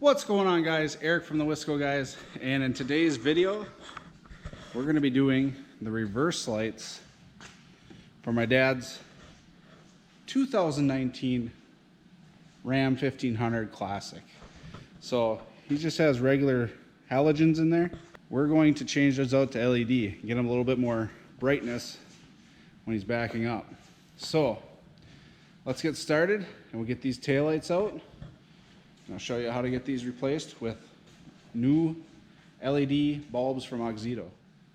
What's going on, guys? Eric from TheWiscoGuyz, and in today's video we're going to be doing the reverse lights for my dad's 2019 Ram 1500 Classic. So he just has regular halogens in there. We're going to change those out to LED, get him a little bit more brightness when he's backing up. So let's get started and we'll get these taillights out. I'll show you how to get these replaced with new LED bulbs from Auxito.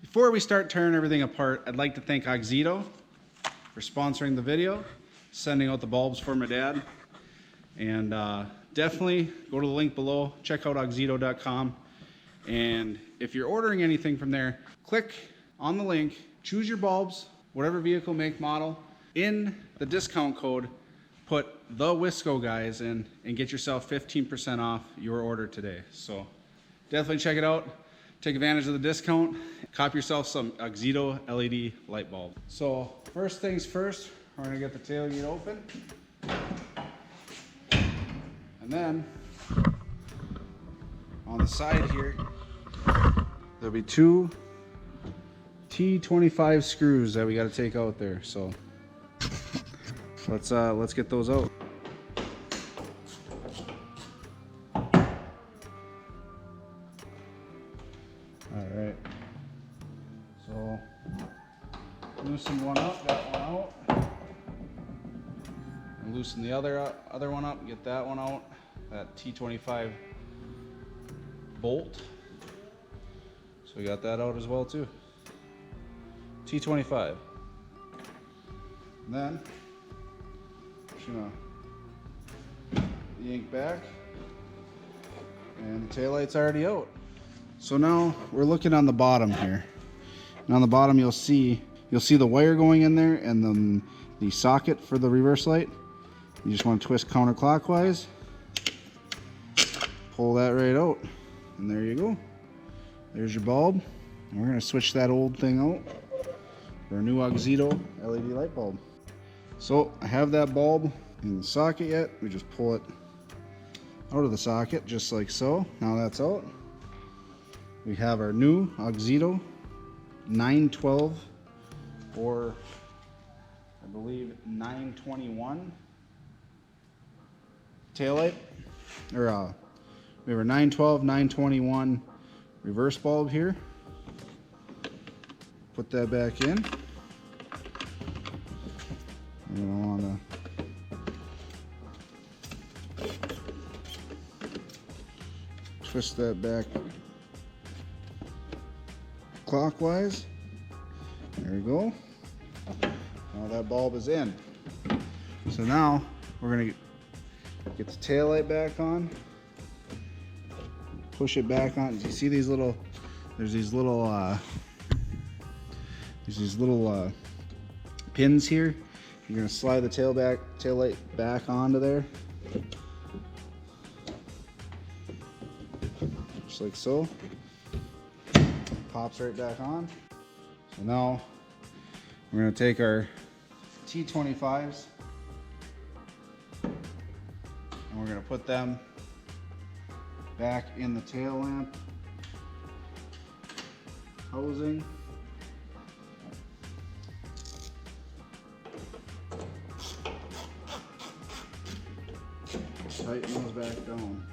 Before we start tearing everything apart, I'd like to thank Auxito for sponsoring the video, sending out the bulbs for my dad. And definitely go to the link below, check out auxito.com. And if you're ordering anything from there, click on the link, choose your bulbs, whatever vehicle, make, model. In the discount code, put TheWiscoGuyz in and get yourself 15% off your order today. So definitely check it out. Take advantage of the discount. Cop yourself some Auxito LED light bulb. So first things first, we're gonna get the tailgate open. And then on the side here, there'll be two T25 screws that we gotta take out there. So let's get those out. All right. So loosen one up, that one out. And loosen the other one up, get that one out. That T25 bolt. So we got that out as well too. T25. And then the ink back, and the taillight's already out. So now we're looking on the bottom here. And on the bottom you'll see the wire going in there and then the socket for the reverse light. You just want to twist counterclockwise, pull that right out, and there you go. There's your bulb. And we're going to switch that old thing out for a new Auxito LED light bulb. So I have that bulb in the socket yet. We just pull it out of the socket just like so. Now that's out. We have our new Auxito 912 or I believe 921 taillight, or we have our 912, 921 reverse bulb here. Put that back in. You don't want to twist that back clockwise. There we go. Now that bulb is in. So now we're going to get the tail light back on. Push it back on. You see these little, there's these little pins here. You're going to slide the tail light back onto there. Just like so. Pops right back on. So now we're going to take our T25s and we're going to put them back in the tail lamp housing. Tighten those back down.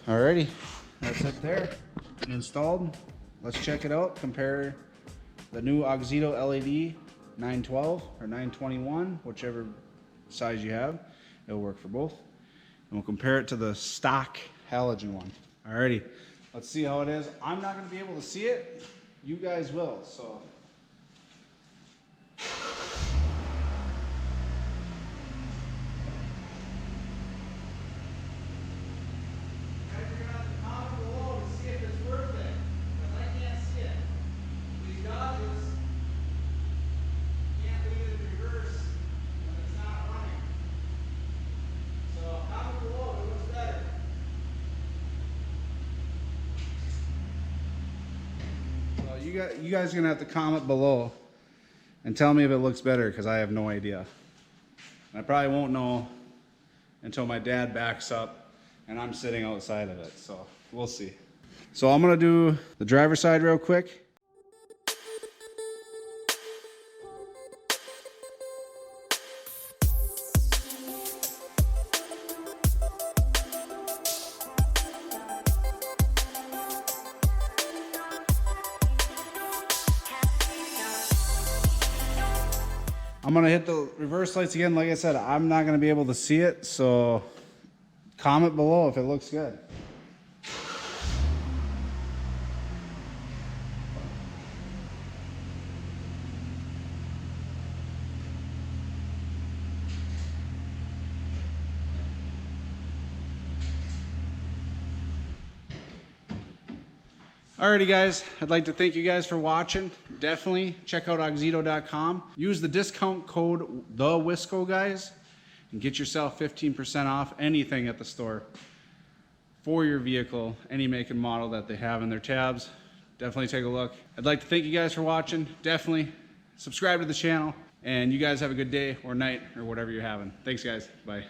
Alrighty, that's it there, installed. Let's check it out, compare the new Auxito LED 912 or 921, whichever size you have. It'll work for both. And we'll compare it to the stock halogen one. Alrighty, let's see how it is. I'm not going to be able to see it. You guys will, so. you guys are gonna have to comment below and tell me if it looks better, because I have no idea. And I probably won't know until my dad backs up and I'm sitting outside of it, so we'll see. So I'm gonna do the driver's side real quick. I'm gonna hit the reverse lights again. Like I said, I'm not gonna be able to see it, so comment below if it looks good. Alrighty guys, I'd like to thank you guys for watching. Definitely check out Auxito.com. Use the discount code TheWiscoGuyz and get yourself 15% off anything at the store for your vehicle, any make and model that they have in their tabs. Definitely take a look. I'd like to thank you guys for watching. Definitely subscribe to the channel, and you guys have a good day or night or whatever you're having. Thanks guys, bye.